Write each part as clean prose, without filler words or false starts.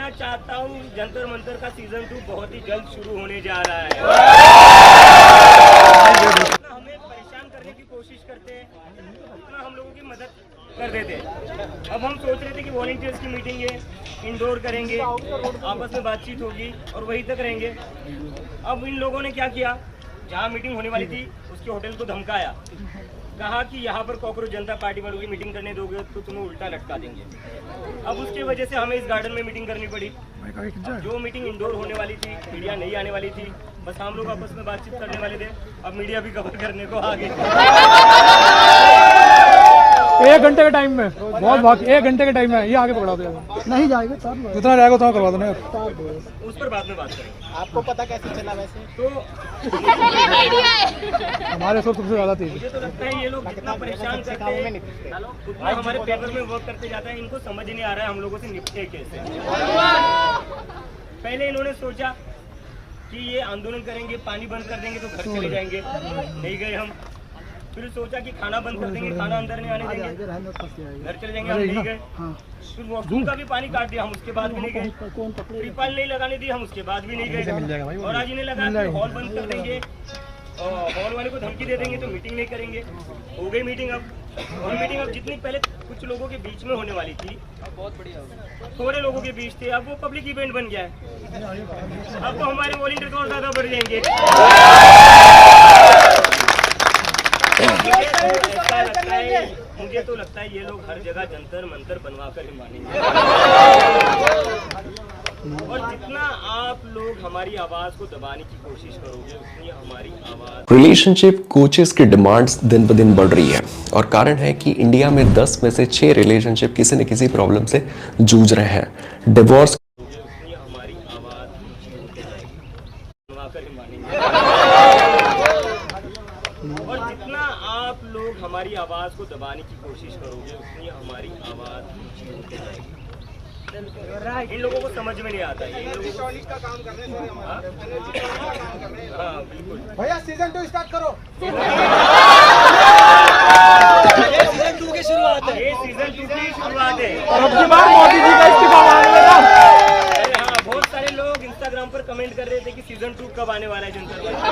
कहना चाहता हूँ जंतर मंतर का सीजन 2 बहुत ही जल्द शुरू होने जा रहा है। हमें परेशान करने की कोशिश करते हैं, उतना हम लोगों की मदद कर देते। अब हम सोच रहे थे कि वॉलंटियर्स की मीटिंग है, इंडोर करेंगे, आपस में बातचीत होगी और वहीं तक रहेंगे। अब इन लोगों ने क्या किया, जहाँ मीटिंग होने वाली थी उसके होटल को धमकाया, कहा कि यहाँ पर कॉकरोच जनता पार्टी वालों की मीटिंग करने दोगे तो तुम्हें उल्टा लटका देंगे। अब उसकी वजह से हमें इस गार्डन में मीटिंग करनी पड़ी। जो मीटिंग इंडोर होने वाली थी, मीडिया नहीं आने वाली थी, बस हम लोग आपस में बातचीत करने वाले थे। अब मीडिया भी कवर करने को आ गई। 1 घंटे के टाइम में बहुत भाग 1 घंटे के टाइम में ये आगे पकड़ा देगा। नहीं जाएगा जितना जाएगा उतना करवा देना। उस पर बाद में बात करेंगे। आपको पता कैसे चला वैसे? तो हमारे सब सबसे ज्यादा तेज। मुझे तो लगता है ये लोग जितना परेशान करते हैं उतना हमारे पेपर में वर्क करते जाता है। इनको समझ नहीं आ रहा है हम लोगों से निपटे कैसे। पहले इन्होंने सोचा कि ये आंदोलन करेंगे, पानी बंद कर देंगे तो घर चले जाएंगे, नहीं गए हम। फिर सोचा कि खाना बंद कर देंगे, खाना अंदर नहीं आने देंगे, घर चले जाएंगे, हम नहीं गए। फिर वॉशरूम का भी पानी काट दिया, हम उसके बाद भी नहीं गए। ट्रिपल नहीं लगाने दी, हम उसके बाद भी नहीं गए। और आज इन्हें लगा कि हॉल बंद कर देंगे, हॉल वाले को धमकी दे देंगे तो मीटिंग नहीं करेंगे। हो गई मीटिंग। अब और मीटिंग अब जितनी पहले कुछ लोगों के बीच में होने वाली थी, बहुत बढ़िया थोड़े लोगों के बीच थे, अब वो पब्लिक इवेंट बन गया है। अब तो हमारे वॉलंटियर और ज्यादा बढ़ जाएंगे। मुझे तो लगता है ये लोग हर जगह जंतर मंतर बनवा कर ही मानेंगे। और जितना आप लोग हमारी आवाज को दबाने की कोशिश करोगे उतनी हमारी आवाज। रिलेशनशिप कोचेस की डिमांड्स दिन ब दिन बढ़ रही है और कारण है कि इंडिया में 10 में से 6 रिलेशनशिप किसी न किसी प्रॉब्लम से जूझ रहे हैं। डिवोर्स उतनी हमारी आवाज बनवा कर ही मानेंगे। और जितना आप लोग हमारी आवाज को दबाने की कोशिश करोगे उतनी हमारी आवाज। इन लोगों को समझ में नहीं आता है। इलेक्ट्रॉनिक का काम कर रहे हैं। हाँ बिल्कुल भैया सीजन 2 स्टार्ट करो। ये सीजन 2 की शुरुआत है। ये सीजन 2 की शुरुआत है। और अब की बार मोदी जी का इस्तीफा मांग लेना। अरे हाँ, बहुत सारे लोग इंस्टाग्राम पर कमेंट कर रहे थे कि सीजन 2 कब आने वाला है जंतर मंतर।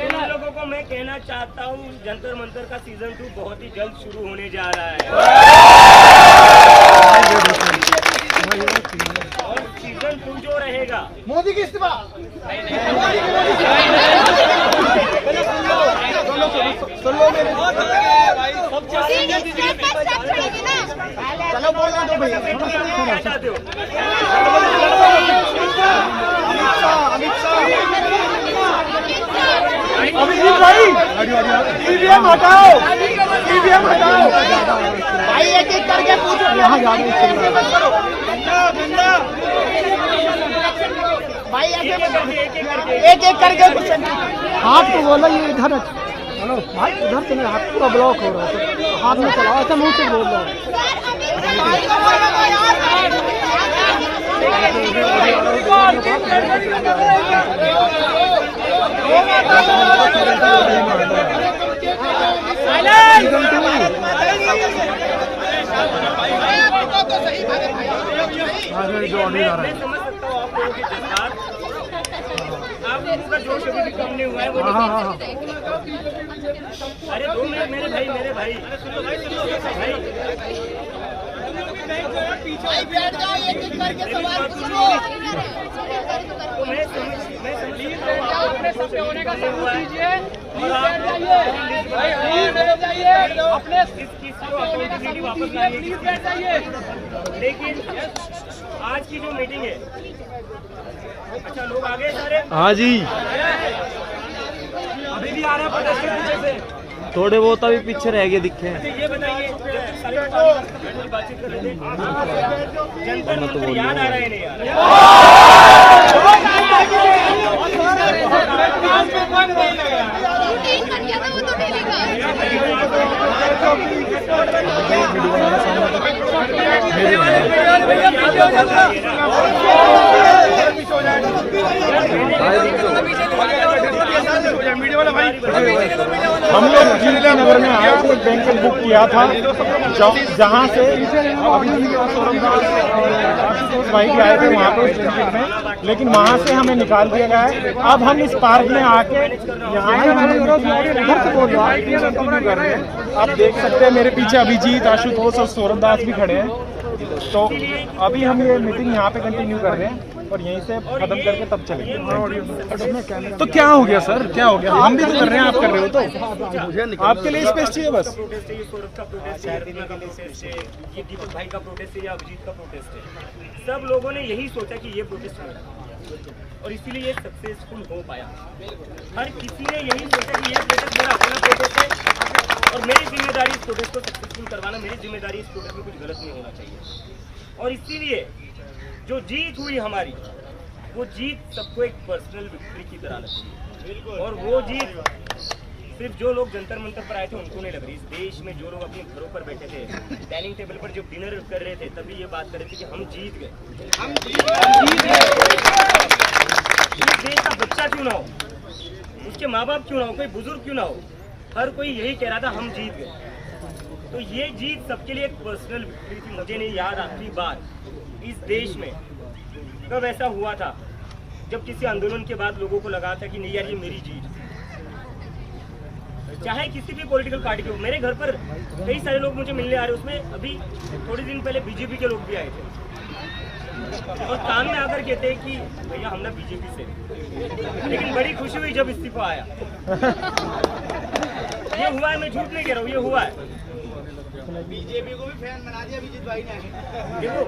इन लोगों को मैं कहना चाहता हूँ जंतर मंतर का सीजन 2 बहुत ही जल्द शुरू होने जा रहा है। और सीजन 2 जो रहेगा मोदी की इस्तीफा। चलो बोलना दो भैया। चाहते हो अभिजीत भाई ईवीएम हटाओ, ईवीएम हटाओ भाई। एक एक करके पूछो। यहाँ भाई एक एक करके पूछो। हाथ तो बोलो ये इधर। हेलो भाई इधर चले, हाथ पूरा ब्लॉक हो रहा है, हाथ में चलाओ, ऐसा मुंह से बोल रहा मैं समझ सकता हूँ आप लोगों के जज्बात। आप लोगों का जोश अभी भी कम नहीं हुआ है। वो अरे 2 मिनट मेरे भाई भाई बैठ जाओ, एक एक करके सवाल पूछो। तो मैं समझ अपने सबसे होने का सबूत दीजिए। अपने वापस लाइए। लेकिन आज की जो मीटिंग है, अच्छा लोग आ गए सारे। हाँ जी अभी भी आ रहे हैं प्रदर्शन पीछे से। थोड़े बहुत अभी पीछे रह गए दिखे। ये बताइए बातचीत कर रहे थे, जंतर मंतर याद आ रहा है नहीं यार? हम लोग जिले नगर में आए थे, बैंकेट बुक किया था, जहाँ से वाई के आए थे वहाँ पे उस डिस्ट्रिक्ट में, लेकिन वहाँ से हमें निकाल दिया गया है। अब हम इस पार्क में आके यहाँ कर रहे हैं। आप देख सकते हैं मेरे पीछे अभिजीत, आशुतोष और सौरभ दास भी खड़े हैं। तो अभी हम ये मीटिंग यहाँ पे कंटिन्यू कर रहे हैं और यहीं से खत्म करके तब चलेंगे। तो क्या हो गया सर, क्या हो गया? हम भी तो कर रहे हैं, आप कर रहे हो तो आपके लिए स्पेस चाहिए बस। प्रोटेस्ट है, ये सौरभ का प्रोटेस्ट है, रत्ना का प्रोटेस्ट है, ये दीपक भाई का प्रोटेस्ट है, या अभिजीत का प्रोटेस्ट है। सब लोगों ने यही सोचा कि ये प्रोटेस्ट होगा और इसीलिए ये सक्सेसफुल हो पाया। हर किसी ने यही सोचा कि ये प्रोटेस्ट मेरा अपना प्रोटेस्ट है और मेरी जिम्मेदारी इस प्रोटेस्ट को सक्सेसफुल करवाना, मेरी जिम्मेदारी इस प्रोटेस्ट में कुछ गलत नहीं होना चाहिए। और इसीलिए जो जीत हुई हमारी, वो जीत सबको एक पर्सनल विक्ट्री की तरह लगी और वो जीत सिर्फ जो लोग जंतर मंतर पर आए थे उनको नहीं लग रही। इस देश में जो लोग अपने घरों पर बैठे थे, डाइनिंग टेबल पर जब डिनर कर रहे थे, तभी ये बात कर रहे थे कि हम जीत गए, हम जीत गए। इस देश का बच्चा क्यों ना हो, उसके माँ बाप क्यों ना हो, कोई बुजुर्ग क्यों ना हो, हर कोई यही कह रहा था हम जीत गए। तो ये जीत सबके लिए एक पर्सनल विक्ट्री थी। मुझे नहीं याद आखिरी बार इस देश में कब ऐसा हुआ था जब किसी आंदोलन के बाद लोगों को लगा था कि नहीं यार ये मेरी जीत। चाहे किसी भी पॉलिटिकल पार्टी के हो, मेरे घर पर कई सारे लोग मुझे मिलने आ रहे, उसमें अभी थोड़े दिन पहले बीजेपी के लोग भी आए थे और कान में आकर कहते हैं कि भैया हम ना बीजेपी से, लेकिन बड़ी खुशी हुई जब इस्तीफा आया। ये हुआ है, मैं झूठ नहीं कह रहा हूँ, ये हुआ है। बीजेपी को भी फैन बना दिया अभिजीत भाई ने। देखो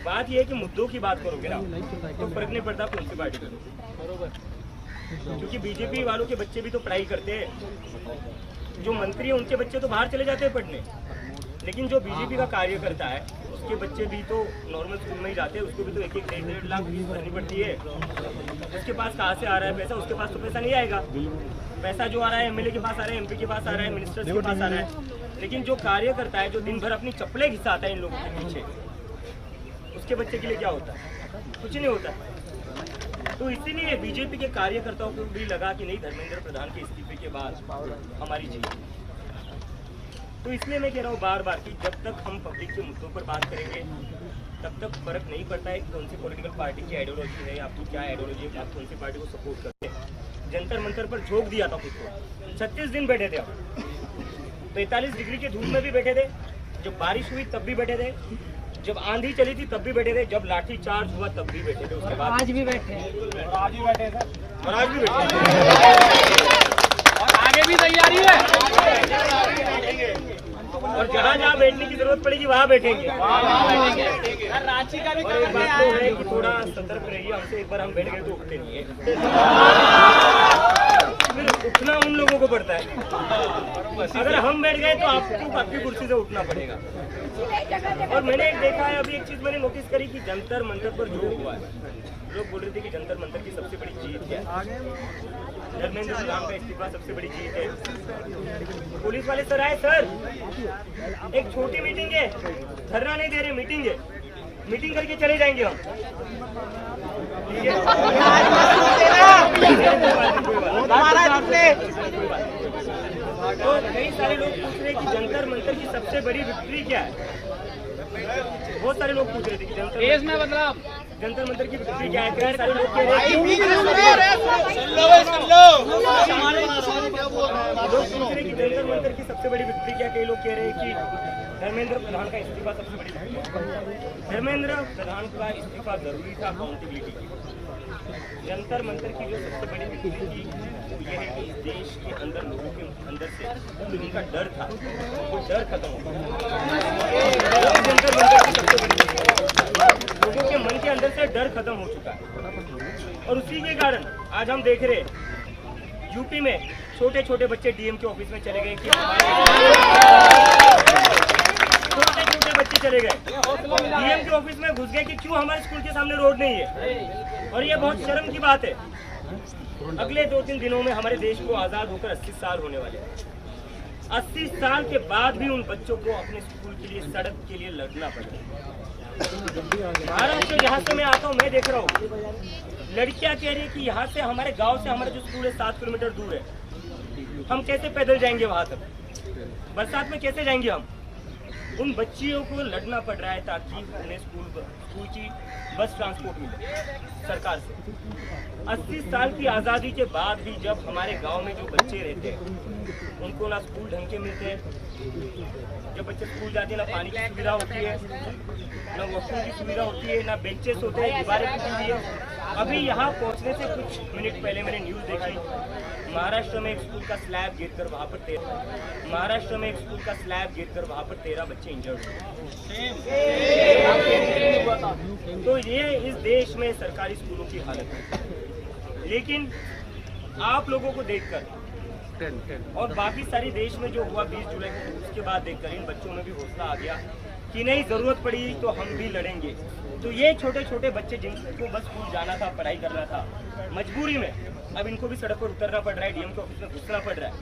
बात ये है कि मुद्दों की बात करोगे ना तो फर्क नहीं पड़ता कौन सी पार्टी करो, क्योंकि बीजेपी वालों के बच्चे भी तो पढ़ाई करते हैं। जो मंत्री है उनके बच्चे तो बाहर चले जाते हैं पढ़ने, लेकिन जो बीजेपी का कार्य करता है उसके बच्चे भी तो नॉर्मल स्कूल में ही जाते हैं, उसको भी तो 1-1 लाख फीस भरनी पड़ती है। उसके पास कहाँ से आ रहा है पैसा? उसके पास तो पैसा नहीं आएगा। पैसा जो आ रहा है एमएलए के पास आ रहा है, एमपी के पास आ रहा है, मिनिस्टर्स के पास आ रहा है, लेकिन जो कार्य करता है, जो दिन भर अपनी चप्पलें घिसाता है इन लोगों के पीछे, उसके बच्चे के लिए क्या होता है? कुछ नहीं होता। तो इसीलिए बीजेपी के कार्यकर्ताओं को भी लगा कि नहीं, धर्मेंद्र प्रधान के इस्तीफे के बाद हमारी जीत। तो इसलिए मैं कह रहा हूँ बार बार कि जब तक हम पब्लिक के मुद्दों पर बात करेंगे तब तक फर्क नहीं पड़ता है कि कौन सी पॉलिटिकल पार्टी की आइडियोलॉजी है, आपकी क्या आइडियोलॉजी है, आप कौन सी पार्टी को सपोर्ट करते हैं। जंतर मंतर पर झोंक दिया था खुद को, 36 दिन बैठे थे हम, 45 डिग्री की धूप में भी बैठे थे, जब बारिश हुई तब भी बैठे थे, जब आंधी चली थी तब भी बैठे थे, जब लाठी चार्ज हुआ तब भी बैठे थे, उसके बाद आज भी बैठे हैं और आज भी बैठे थे और आज भी बैठे और आगे भी तैयारी है और जहाँ जहाँ बैठने की जरूरत पड़ेगी वहाँ बैठेंगे। रांची का भी और एक बात तो है कि थोड़ा सतर्क रहिए, हमसे एक बार हम बैठ गए तो उठते नहीं है, फिर उठना उन लोगों को पड़ता है। अगर हम बैठ गए तो आपको आपकी कुर्सी से उठना पड़ेगा। और मैंने एक देखा है, अभी एक चीज मैंने नोटिस करी कि जंतर मंतर पर जो हुआ है, लोग बोल रहे थे कि जंतर मंतर की सबसे बड़ी जीत क्या है, धर्मेंद्र प्रधान का इस्तीफा सबसे बड़ी जीत है। पुलिस वाले सर आए, सर एक छोटी मीटिंग है, धरना नहीं दे रहे, मीटिंग है, मीटिंग करके चले जाएंगे हम, ठीक है? तो कई सारे लोग पूछ रहे कि जंतर मंतर की सबसे बड़ी विक्ट्री क्या है। बहुत सारे लोग पूछ रहे थे कि जंतर मंतर की विक्ट्री क्या है। कई सारे लोग कह रहे कि जंतर मंतर की सबसे बड़ी विक्ट्री क्या। कई लोग कह रहे हैं कि धर्मेंद्र प्रधान का इस्तीफा सबसे बड़ी विक्ट्री है। धर्मेंद्र प्रधान का इस्तीफा जरूरी था अकाउंटेबिलिटी की। जंतर मंतर की जो सबसे बड़ी विक्ट्री थी वो ये है कि इस देश के अंदर लोगों के अंदर से जो उनका डर था वो डर खत्म हो गया। जंतर मंतर की सबसे बड़ी विक्ट्री, लोगों के मन के अंदर से डर खत्म हो चुका है और उसी के कारण आज हम देख रहे हैं यूपी में छोटे छोटे बच्चे डीएम के ऑफिस में चले गए कि छोटे छोटे बच्चे चले गए डीएम के ऑफिस में घुस गए कि क्यों हमारे स्कूल के सामने रोड नहीं है। और ये बहुत शर्म की बात है। अगले 2-3 दिनों में हमारे देश को आज़ाद होकर 80 साल होने वाले हैं। 80 साल के बाद भी उन बच्चों को अपने स्कूल के लिए, सड़क के लिए लड़ना पड़ता है। महाराष्ट्र जहाँ से मैं आता हूँ मैं देख रहा हूँ लड़कियाँ कह रही है कि यहाँ से हमारे गाँव से हमारा जो स्कूल है 7 किलोमीटर दूर है, हम कैसे पैदल जाएंगे वहाँ तक, बरसात में कैसे जाएंगे हम। उन बच्चियों को लड़ना पड़ रहा है ताकि उन्हें स्कूल स्कूल की बस ट्रांसपोर्ट मिले सरकार से। 80 साल की आज़ादी के बाद भी जब हमारे गांव में जो बच्चे रहते हैं उनको ना स्कूल ढंग के मिलते हैं, जब बच्चे स्कूल जाते हैं ना पानी की सुविधा होती है, ना वॉशरूम की सुविधा होती है, ना बेंचेस होते हैं, दीवारें टूटी हुई है। अभी यहाँ पहुँचने से कुछ मिनट पहले मैंने न्यूज़ देखी, महाराष्ट्र में एक स्कूल का स्लैब गिरकर वहाँ पर 13 बच्चे इंजर्ड हुए। तो ये इस देश में सरकारी स्कूलों की हालत है। लेकिन आप लोगों को देखकर और बाकी सारी देश में जो हुआ 20 जुलाई को, उसके बाद देखकर इन बच्चों में भी हौसला आ गया कि नहीं, जरूरत पड़ी तो हम भी लड़ेंगे। तो ये छोटे छोटे बच्चे जिनको बस स्कूल जाना था, पढ़ाई करना था, मजबूरी में अब इनको भी सड़क पर उतरना पड़ रहा है, डीएम के ऑफिस में घुसना पड़ रहा है।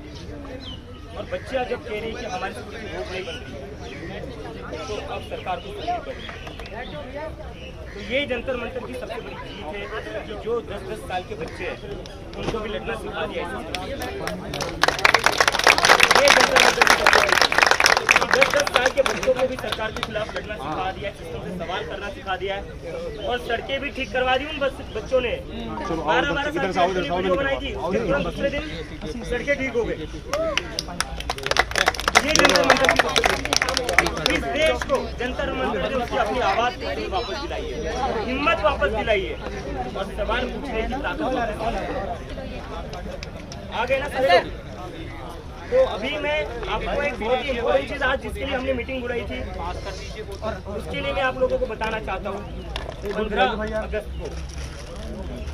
और बच्चियां जब कह रही कि हमारे स्कूल की भूख नहीं बन रही, तो अब सरकार को सुननी पड़ेगी। तो ये जंतर मंतर की सबसे बड़ी जीत है कि जो 10-10 साल के बच्चे हैं उनको भी लड़ना सिखा दिया है। ये जंतर मंतर की सबसे बड़ी 10-10 साल के बच्चों को भी सरकार के खिलाफ लड़ना सिखा दिया है, सिस्टम से सवाल करना सिखा दिया है, और सड़कें भी ठीक करवा दी उन बच्चों ने। 12-12 साल की वीडियो बनाई थी, दूसरे दिन सड़कें ठीक हो गई। ये जंतर मंतर की सबसे बड़ी, इस देश को जंतर मंतर ने उसकी अपनी आवाज वापस दिलाई है, हिम्मत वापस दिलाई है, और सवाल पूछने की ताकत आ गए ना सर। तो अभी मैं आपको एक बहुत ही इम्पोर्टेंट चीज़ आज जिसके लिए हमने मीटिंग बुलाई थी, और उसके लिए मैं आप लोगों को बताना चाहता हूँ। 15 अगस्त को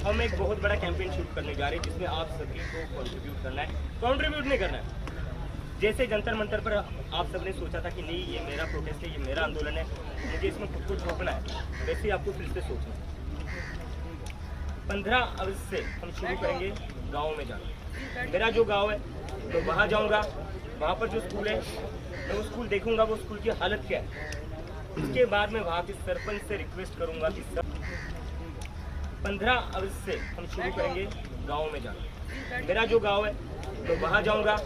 हम एक बहुत बड़ा कैंपेन शुरू करने जा रहे हैं, जिसमें आप सभी को कंट्रीब्यूट करना है। कंट्रीब्यूट नहीं करना है, जैसे जंतर मंतर पर आप सबने सोचा था कि नहीं ये मेरा प्रोटेस्ट है, ये मेरा आंदोलन है, मुझे इसमें खुद को झोंकना है, वैसे ही आपको फिर से सोचना है। 15 अगस्त से हम शुरू करेंगे गाँव में जाना। मेरा जो गाँव है तो वहाँ जाऊँगा, वहाँ पर जो स्कूल है मैं वो स्कूल देखूँगा, वो स्कूल की हालत क्या है। उसके बाद मैं वहाँ के सरपंच से रिक्वेस्ट करूँगा कि सर 15 अगस्त से हम शुरू करेंगे गाँव में जाना। मेरा जो गाँव है तो वहाँ जाऊँगा,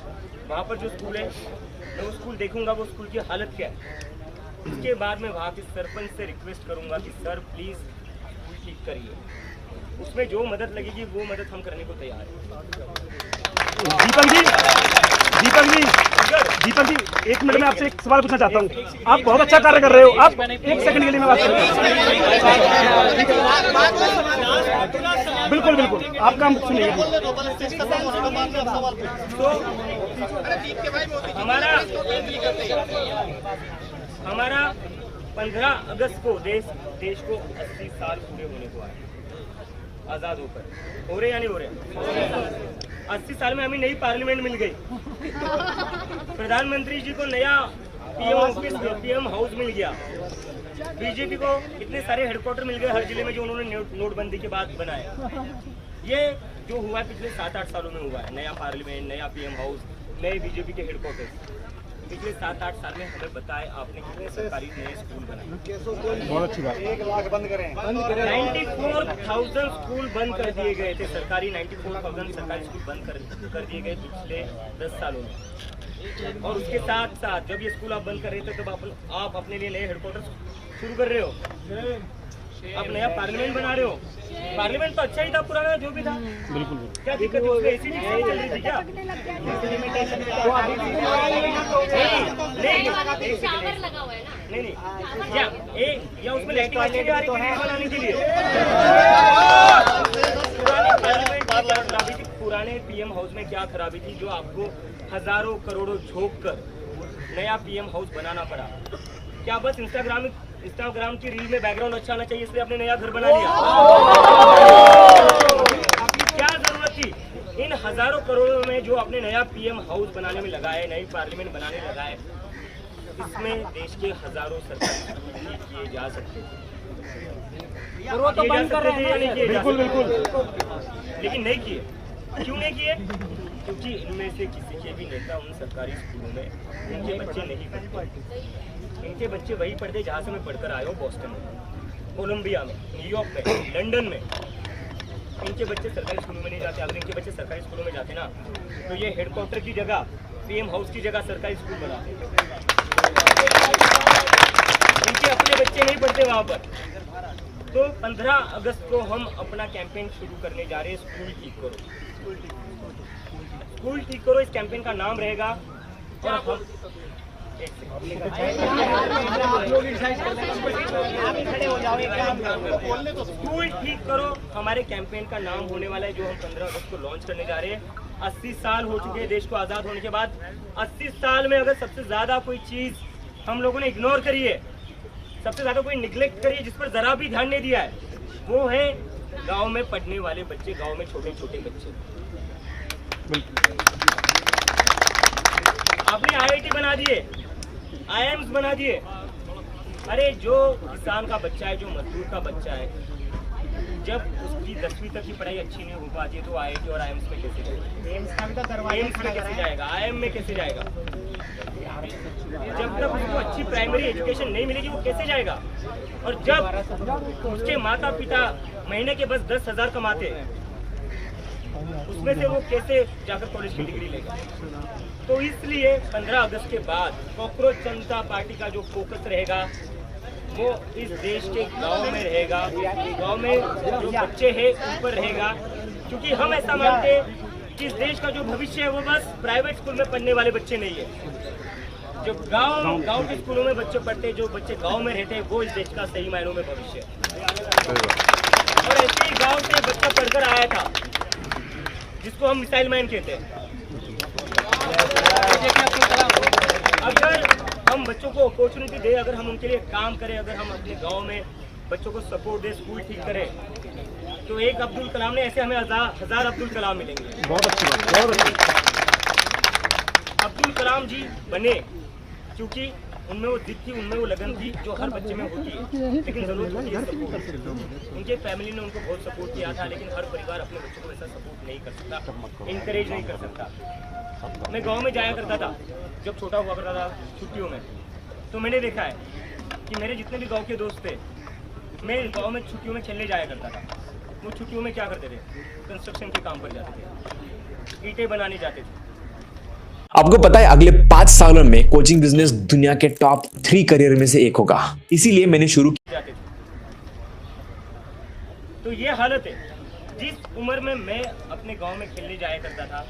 वहाँ पर जो स्कूल है मैं वो स्कूल देखूँगा, वो स्कूल की हालत क्या है। उसके बाद मैं वहाँ के सरपंच से रिक्वेस्ट करूँगा कि सर प्लीज़ स्कूल ठीक करिए। उसमें जो मदद लगेगी वो मदद हम करने को तैयार हैं। दीपक जी, एक मिनट में आपसे एक सवाल पूछना चाहता हूँ। आप बहुत अच्छा कार्य कर रहे हो, आप एक सेकंड के लिए मैं बात करूँ। बिल्कुल आपका हम सुनिए। हमारा 15 अगस्त को देश को 80 साल पूरे होने को आए आजाद होकर। हो रहे या नहीं हो रहे? 80 साल में हमें नई पार्लियामेंट मिल गई, प्रधानमंत्री जी को नया पीएम हाउस मिल गया, बीजेपी को इतने सारे हेडक्वार्टर मिल गए हर जिले में जो उन्होंने नोटबंदी के बाद बनाया। ये जो हुआ है पिछले 7-8 सालों में हुआ है, नया पार्लियामेंट, नया पीएम हाउस, नए बीजेपी के हेडक्वार्टर। पिछले 7-8 साल में हमें बताए आपने कितने सरकारी नए स्कूल बनाए। बहुत अच्छी बात। 1 लाख बंद करें। 94,000 स्कूल बंद कर दिए गए थे, सरकारी 94,000 सरकारी स्कूल बंद कर दिए गए पिछले 10 सालों में। और उसके साथ साथ जब ये स्कूल आप बंद कर रहे थे तब आप अपने लिए नए हेडक्वार्टर शुरू कर रहे हो, आप नया पार्लियामेंट बना रहे हो। पार्लियामेंट तो अच्छा ही था, पुराना जो भी था। बिल्कुल क्या दिक्कत है? एसी चल रही थी क्या? नहीं, या उसमें लाइटिंग अच्छी आ रही थी बनाने के लिए। पुराने पार्लियामेंट में क्या खराबी थी? पुराने पीएम हाउस में क्या खराबी थी जो आपको हजारों करोड़ों झोंक कर नया पीएम हाउस बनाना पड़ा? क्या बस इंस्टाग्राम की रील में बैकग्राउंड अच्छा आना चाहिए इसलिए आपने नया घर बना लिया? क्या जरूरत थी? इन हजारों करोड़ों में जो आपने नया पीएम हाउस बनाने में लगाए, नई पार्लियामेंट बनाने में लगाए, इसमें देश के हजारों सरकारी स्कूल किए जा सकते थे। वो तो बंद कर रहे हैं। बिल्कुल, लेकिन नहीं किए। क्यों नहीं किए? क्योंकि इनमें से किसी के भी नेता उन सरकारी स्कूलों में उनके बच्चे नहीं पढ़ते। इनके बच्चे वही पढ़ते जहाँ से मैं पढ़कर आया हूँ, बॉस्टन में, कोलंबिया में, न्यूयॉर्क में, लंदन में। इनके बच्चे सरकारी स्कूलों में नहीं जाते। अगर इनके बच्चे सरकारी स्कूलों में जाते ना तो ये हेडक्वार्टर की जगह, पीएम हाउस की जगह सरकारी स्कूल बनाते। इनके अपने बच्चे नहीं पढ़ते वहाँ पर। तो 15 अगस्त को हम अपना कैंपेन शुरू करने जा रहे हैं, स्कूल ठीक करो। स्कूल ठीक करो इस कैंपेन का नाम रहेगा। और हम स्कूल ठीक करो हमारे कैंपेन का नाम होने वाला है, जो हम 15 अगस्त को लॉन्च करने जा रहे हैं। 80 साल हो चुके हैं देश को आज़ाद होने के बाद। 80 साल में अगर सबसे ज़्यादा कोई चीज़ हम लोगों ने इग्नोर करी है, सबसे ज़्यादा कोई निगलेक्ट करी है, जिस पर ज़रा भी ध्यान नहीं दिया है, वो है गांव में पढ़ने वाले बच्चे, गांव में छोटे छोटे बच्चे। आपने IIT बना दिए, IIMs बना दिए। अरे जो किसान का बच्चा है, जो मजदूर का बच्चा है, जब उसकी 10वीं तक की पढ़ाई अच्छी नहीं हो पाती है तो IIT और IIMs में कैसे जाएगा? एम्स में कैसे जाएगा? IIM में कैसे जाएगा? जब तक उसको अच्छी प्राइमरी एजुकेशन नहीं मिलेगी वो कैसे जाएगा? और जब उसके माता पिता महीने के बस 10,000 कमाते हैं, उसमें से वो कैसे जाकर कॉलेज की डिग्री लेगा? तो इसलिए 15 अगस्त के बाद कॉकरोच जनता पार्टी का जो फोकस रहेगा वो इस देश के गांव में रहेगा, गांव में जो बच्चे हैं उन पर रहेगा। क्योंकि हम ऐसा मानते हैं कि इस देश का जो भविष्य है वो बस प्राइवेट स्कूल में पढ़ने वाले बच्चे नहीं है। जो गांव के स्कूलों में बच्चे पढ़ते हैं, जो बच्चे गांव में रहते हैं, वो इस देश का सही मायनों में भविष्य है। और ऐसे ही गांव से बच्चा पढ़कर आया था जिसको हम मिसाइल मैन कहते हैं। अगर हम बच्चों को अपॉर्चुनिटी दे, अगर हम उनके लिए काम करें, अगर हम अपने गांव में बच्चों को सपोर्ट दे, स्कूल ठीक करें, तो एक अब्दुल कलाम ने ऐसे हमें हजार अब्दुल कलाम मिलेंगे। बहुत अच्छी बात, बहुत अच्छी। अब्दुल कलाम जी बने क्योंकि उनमें वो जिद थी, उनमें वो लगन थी जो हर बच्चे में होती है, लेकिन जरूरत होती है सपोर्ट। उनके फैमिली ने उनको बहुत सपोर्ट किया था, लेकिन हर परिवार अपने बच्चों को ऐसा सपोर्ट नहीं कर सकता, इंकरेज नहीं कर सकता। मैं गांव में जाया करता था जब छोटा हुआ करता था छुट्टियों में, तो मैंने देखा है कि मेरे जितने भी गांव के दोस्त थे, मैं गांव में छुट्टियों में खेलने जाया करता था। वो छुट्टियों में क्या करते थे? कंस्ट्रक्शन के काम पर जाते थे, ईंटें बनाने जाते थे। आपको पता है अगले 5 सालों में कोचिंग बिजनेस दुनिया के टॉप 3 करियर में से एक होगा, इसीलिए मैंने शुरू किया। तो ये हालत है। जिस उम्र में मैं अपने गांव में खेलने जाया करता था,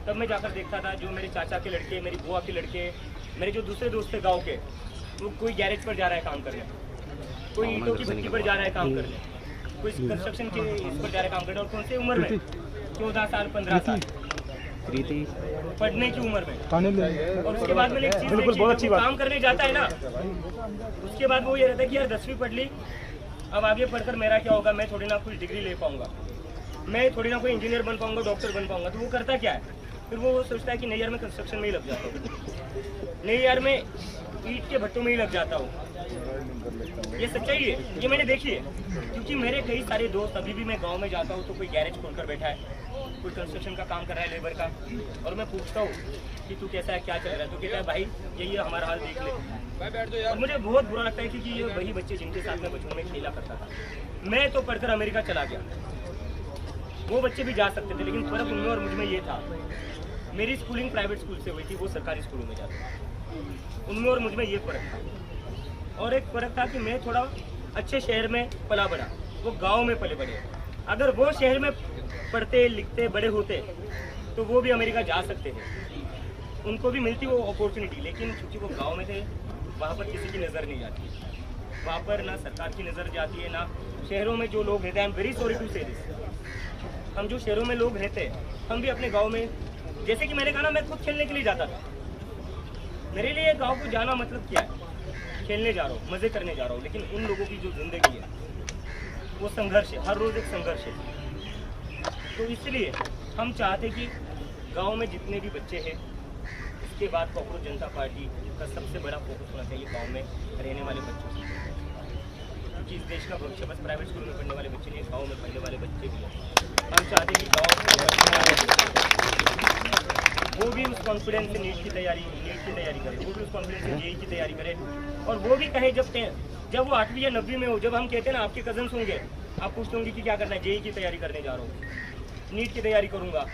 तब मैं जाकर देखता था जो मेरे चाचा के लड़के, मेरी बुआ के लड़के, मेरे जो दूसरे दोस्त थे गांव के, वो कोई गैरेज पर जा रहा है काम करने, कोई ईंटों की भट्टी पर जा रहा है काम करने, कोई कंस्ट्रक्शन के इस पर जा रहा है काम करने। और कौन सी उम्र में? 14 साल 15 साल पढ़ने की उम्र में। और उसके बाद मैंने एक चीज़ देखी, काम करने जाता है ना, उसके बाद वो ये रहता है कि यार 10वीं पढ़ ली, अब आगे पढ़कर मेरा क्या होगा? मैं थोड़ी ना कोई डिग्री ले पाऊंगा, मैं थोड़ी ना कोई इंजीनियर बन पाऊंगा, डॉक्टर बन पाऊंगा। तो वो करता क्या है? फिर वो सोचता है कि नहीं यार मैं कंस्ट्रक्शन में ही लग जाता हूँ, नहीं यार मैं ईंट के भट्टों में ही लग जाता हूँ। ये सच्चाई है, ये मैंने देखी है। क्योंकि मेरे कई सारे दोस्त, अभी भी मैं गाँव में जाता हूँ तो कोई गैरेज खोलकर बैठा है, कोई कंस्ट्रक्शन का काम कर रहा है लेबर का, और मैं पूछता हूँ कि तू कैसा है, क्या चल रहा है? तो कहता है भाई यही है हमारा हाल, देख ले। और मुझे बहुत बुरा लगता है क्योंकि ये वही बच्चे जिनके साथ मैं बचपन में खेला करता था। मैं तो पढ़कर अमेरिका चला गया, वो बच्चे भी जा सकते थे, लेकिन फर्क उनमें और मुझ में ये था, मेरी स्कूलिंग प्राइवेट स्कूल से हुई थी, वो सरकारी स्कूलों में जाते। उनमें और मुझ में ये फ़र्क था। और एक फ़र्क था कि मैं थोड़ा अच्छे शहर में पला बड़ा, वो गांव में पले बड़े। अगर वो शहर में पढ़ते लिखते बड़े होते तो वो भी अमेरिका जा सकते थे, उनको भी मिलती वो अपॉर्चुनिटी। लेकिन चूँकि वो गांव में थे, वहाँ पर किसी की नज़र नहीं जाती, वहाँ पर ना सरकार की नज़र जाती है, ना शहरों में जो लोग रहते हैं। I am very sorry to say this, हम जो शहरों में लोग रहते हैं, हम भी अपने गांव में, जैसे कि मैंने कहा ना, मैं खुद खेलने के लिए जाता था। मेरे लिए गांव को जाना मतलब क्या है? खेलने जा रहा हूँ, मज़े करने जा रहा हूँ। लेकिन उन लोगों की जो ज़िंदगी है वो संघर्ष है, हर रोज़ एक संघर्ष है। तो इसलिए हम चाहते कि गांव में जितने भी बच्चे हैं, इसके बाद कॉकरोच जनता पार्टी का सबसे बड़ा फोकस होना चाहिए गाँव में रहने वाले बच्चों से। क्योंकि इस देश का भविष्य बस प्राइवेट स्कूल में पढ़ने वाले बच्चे नहीं, गाँव में पढ़ने वाले बच्चे भी हैं। हम चाहते हैं कि गाँव वो भी उस कॉन्फिडेंस से नीट की तैयारी करे, वो भी उस कॉन्फिडेंस से जेईई की तैयारी करे। और वो भी कहे जब वो 8वीं या 9वीं में हो, जब हम कहते हैं ना आपके कजन्स होंगे, आप पूछते होंगे कि क्या करना है, जेईई की तैयारी करने जा रहा हूँ, नीट की तैयारी करूँगा,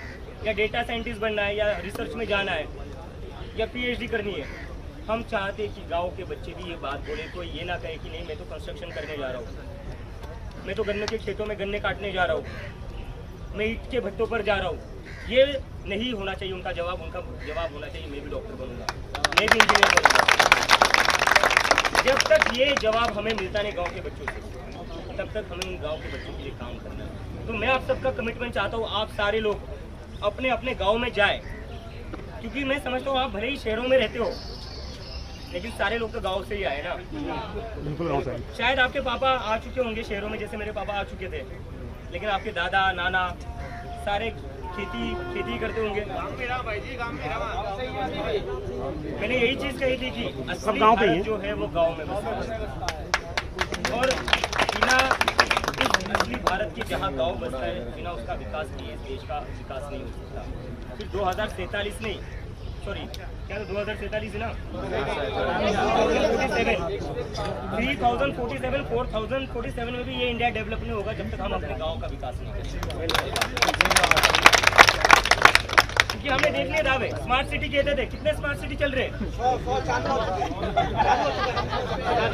या डेटा साइंटिस्ट बनना है, या रिसर्च में जाना है, या PhD करनी है। हम चाहते हैं कि गाँव के बच्चे भी ये बात बोले, कोई ये ना कहे कि नहीं मैं तो कंस्ट्रक्शन करने जा रहा हूँ। मैं तो गन्ने के खेतों में गन्ने काटने जा रहा हूँ, मैं ईंट के भट्टों पर जा रहा हूँ। ये नहीं होना चाहिए उनका जवाब होना चाहिए मैं भी डॉक्टर बनूंगा, मैं भी इंजीनियर बनूंगा। जब तक ये जवाब हमें मिलता नहीं गांव के बच्चों से, तब तक हमें उन गांव के बच्चों के लिए काम करना है। तो मैं आप सबका कमिटमेंट चाहता हूँ, आप सारे लोग अपने अपने गाँव में जाए, क्योंकि मैं समझता हूँ आप भले ही शहरों में रहते हो, लेकिन सारे लोग तो गांव से ही आए ना। शायद आपके पापा आ चुके होंगे शहरों में, जैसे मेरे पापा आ चुके थे, लेकिन आपके दादा नाना सारे खेती करते होंगे। मैंने यही चीज कही थी कि असली भारत जो है वो गांव में बसा है, और बिना इस असली भारत के जहाँ गांव बसता है, बिना उसका विकास नहीं है, देश का विकास नहीं हो सकता। फिर 2047 नहीं, सॉरी क्या 2047 है ना, 3047 4047 में भी ये इंडिया डेवलप नहीं होगा जब तक हम अपने गांव का विकास नहीं करेंगे। क्योंकि हमने देख लिया दावे, स्मार्ट सिटी कहते थे, कितने स्मार्ट सिटी चल रहे हैं?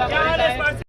क्या हाल है स्मार्ट